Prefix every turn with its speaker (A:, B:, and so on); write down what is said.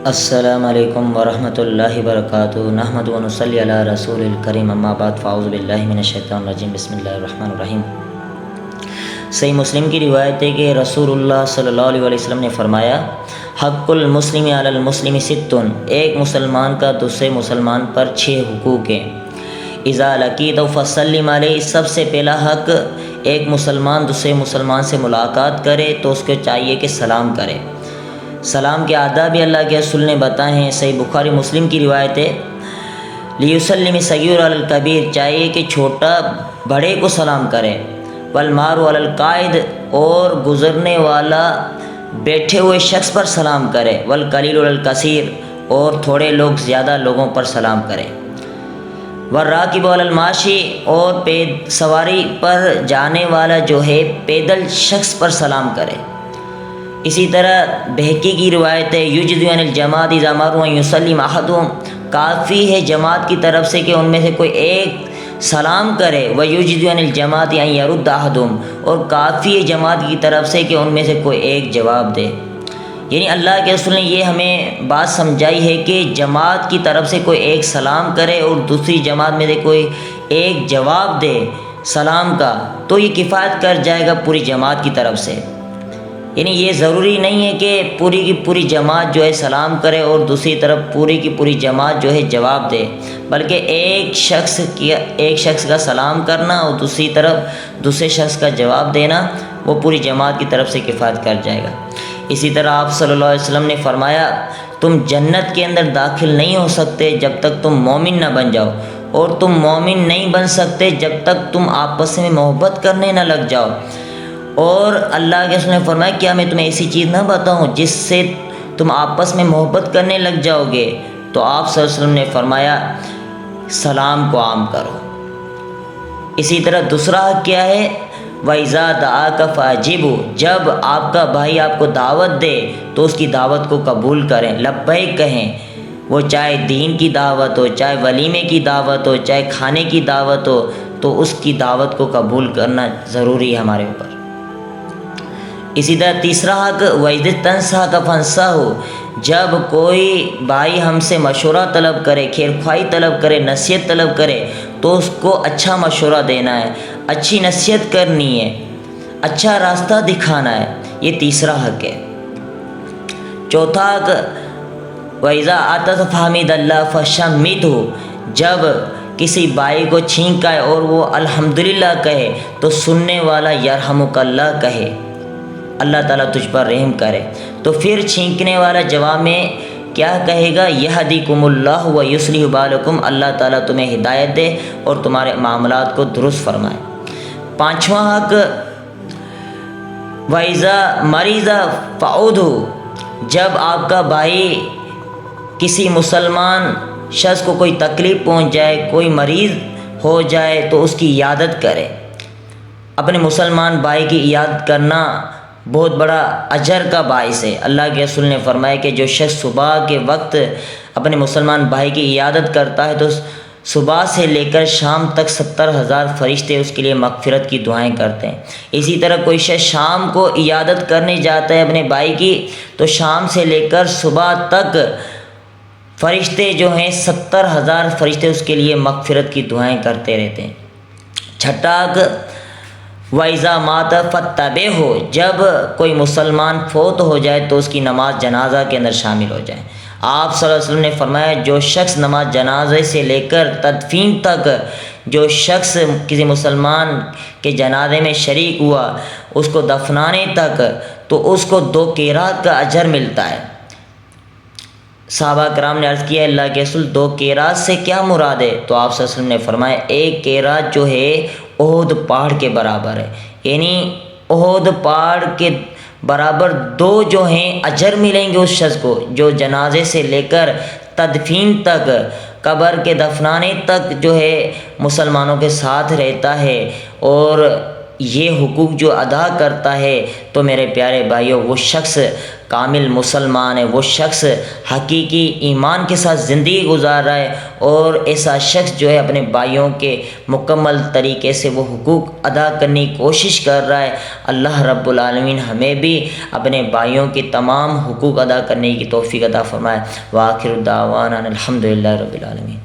A: السلام علیکم ورحمۃ اللہ وبرکاتہ نحمد و نصلی علی رسول الکریم اما بعد فاعوذ باللہ من الشیطان الرجیم بسم اللہ الرحمن الرحیم۔ صحیح مسلم کی روایت ہے کہ رسول اللہ صلی اللہ علیہ وسلم نے فرمایا، حق المسلم علی المسلم ستن، ایک مسلمان کا دوسرے مسلمان پر 6 حقوق ہیں۔ اذا لقیت فسلم علیہ، سب سے پہلا حق، ایک مسلمان دوسرے مسلمان سے ملاقات کرے تو اس کو چاہیے کہ سلام کرے۔ سلام کے آداب بھی اللہ کے رسول نے بتائے ہیں۔ صحیح بخاری مسلم کی روایت ہے، لیسلم صغیر علی الکبیر، چاہیے کہ چھوٹا بڑے کو سلام کرے، والمار علی القائد، اور گزرنے والا بیٹھے ہوئے شخص پر سلام کرے، والقلیل علی الکثیر، اور تھوڑے لوگ زیادہ لوگوں پر سلام کرے، والراکب علی الماشی، اور سواری پر جانے والا جو ہے پیدل شخص پر سلام کرے۔ اسی طرح بہقی کی روایت ہے، یجد عن الجماعت اذا مروا ان یسلم احدهم، کافی ہے جماعت کی طرف سے کہ ان میں سے کوئی ایک سلام کرے، ویجد عن الجماعت ان یرد احدهم، اور کافی ہے جماعت کی طرف سے کہ ان میں سے کوئی ایک جواب دے۔ یعنی اللہ کے رسول نے یہ ہمیں بات سمجھائی ہے کہ جماعت کی طرف سے کوئی ایک سلام کرے اور دوسری جماعت میں سے کوئی ایک جواب دے سلام کا، تو یہ کفایت کر جائے گا پوری جماعت کی طرف سے۔ یعنی یہ ضروری نہیں ہے کہ پوری کی پوری جماعت جو ہے سلام کرے اور دوسری طرف پوری کی پوری جماعت جو ہے جواب دے، بلکہ ایک شخص کا سلام کرنا اور دوسری طرف دوسرے شخص کا جواب دینا وہ پوری جماعت کی طرف سے کفایت کر جائے گا۔ اسی طرح آپ صلی اللہ علیہ وسلم نے فرمایا، تم جنت کے اندر داخل نہیں ہو سکتے جب تک تم مومن نہ بن جاؤ، اور تم مومن نہیں بن سکتے جب تک تم آپس میں محبت کرنے نہ لگ جاؤ۔ اور اللہ کے رسول نے فرمایا، کیا میں تمہیں ایسی چیز نہ بتاؤں جس سے تم آپس میں محبت کرنے لگ جاؤ گے؟ تو آپ صلی اللہ علیہ وسلم نے فرمایا، سلام کو عام کرو۔ اسی طرح دوسرا حق کیا ہے، وَإِذَا دَعَاكَ فَأَجِبْهُ، جب آپ کا بھائی آپ کو دعوت دے تو اس کی دعوت کو قبول کریں، لبیک کہیں، وہ چاہے دین کی دعوت ہو، چاہے ولیمے کی دعوت ہو، چاہے کھانے کی دعوت ہو، تو اس کی دعوت کو قبول کرنا ضروری ہے ہمارے اوپر۔ اسی طرح تیسرا حق، وَإِذَا اسْتَنصَحَكَ فَانصَحْهُ، جب کوئی بھائی ہم سے مشورہ طلب کرے، خیر خواہی طلب کرے، نصیحت طلب کرے، تو اس کو اچھا مشورہ دینا ہے، اچھی نصیحت کرنی ہے، اچھا راستہ دکھانا ہے، یہ تیسرا حق ہے۔ چوتھا حق، وَإِذَا عَطَسَ فَحَمِدَ اللَّهَ فَشَمِّتْهُ، جب کسی بھائی کو چھینک آئے اور وہ الحمدللہ کہے تو سننے والا یرحمک اللہ کہے، اللہ تعالیٰ تجھ پر رحم کرے۔ تو پھر چھینکنے والا جواب میں کیا کہے گا، یہدیکم اللہ ویصلح بالکم، اللہ تعالیٰ تمہیں ہدایت دے اور تمہارے معاملات کو درست فرمائے۔ پانچواں حق، وَإِذَا مَرِضَ فَعُودْهُ، جب آپ کا بھائی کسی مسلمان شخص کو کوئی تکلیف پہنچ جائے، کوئی مریض ہو جائے تو اس کی عیادت کرے۔ اپنے مسلمان بھائی کی عیادت کرنا بہت بڑا اجر کا باعث ہے۔ اللہ کے رسول نے فرمایا کہ جو شخص صبح کے وقت اپنے مسلمان بھائی کی عیادت کرتا ہے تو صبح سے لے کر شام تک 70,000 فرشتے اس کے لیے مغفرت کی دعائیں کرتے ہیں۔ اسی طرح کوئی شخص شام کو عیادت کرنے جاتا ہے اپنے بھائی کی، تو شام سے لے کر صبح تک فرشتے جو ہیں 70,000 فرشتے اس کے لیے مغفرت کی دعائیں کرتے رہتے ہیں۔ چھٹا حق، وَإِذَا مَاتَ فَاتَّبِعْهُ، جب کوئی مسلمان فوت ہو جائے تو اس کی نماز جنازہ کے اندر شامل ہو جائے۔ آپ صلی اللہ علیہ وسلم نے فرمایا، جو شخص نماز جنازے سے لے کر تدفین تک، جو شخص کسی مسلمان کے جنازے میں شریک ہوا اس کو دفنانے تک، تو اس کو 2 قیراط کا اجر ملتا ہے۔ صحابہ کرام نے عرض کیا، اللہ کے رسول 2 قیراط سے کیا مراد ہے؟ تو آپ صلی اللہ علیہ وسلم نے فرمایا، 1 قیراط جو ہے احد پہاڑ کے برابر ہے، یعنی احد پہاڑ کے برابر 2 جو ہیں اجر ملیں گے اس شخص کو جو جنازے سے لے کر تدفین تک، قبر کے دفنانے تک جو ہے مسلمانوں کے ساتھ رہتا ہے اور یہ حقوق جو ادا کرتا ہے تو میرے پیارے بھائیوں وہ شخص کامل مسلمان ہے، وہ شخص حقیقی ایمان کے ساتھ زندگی گزار رہا ہے، اور ایسا شخص جو ہے اپنے بھائیوں کے مکمل طریقے سے وہ حقوق ادا کرنے کی کوشش کر رہا ہے۔ اللہ رب العالمین ہمیں بھی اپنے بھائیوں کے تمام حقوق ادا کرنے کی توفیق عطا فرمائے۔ وآخر دعوانا الحمدللہ رب العالمین۔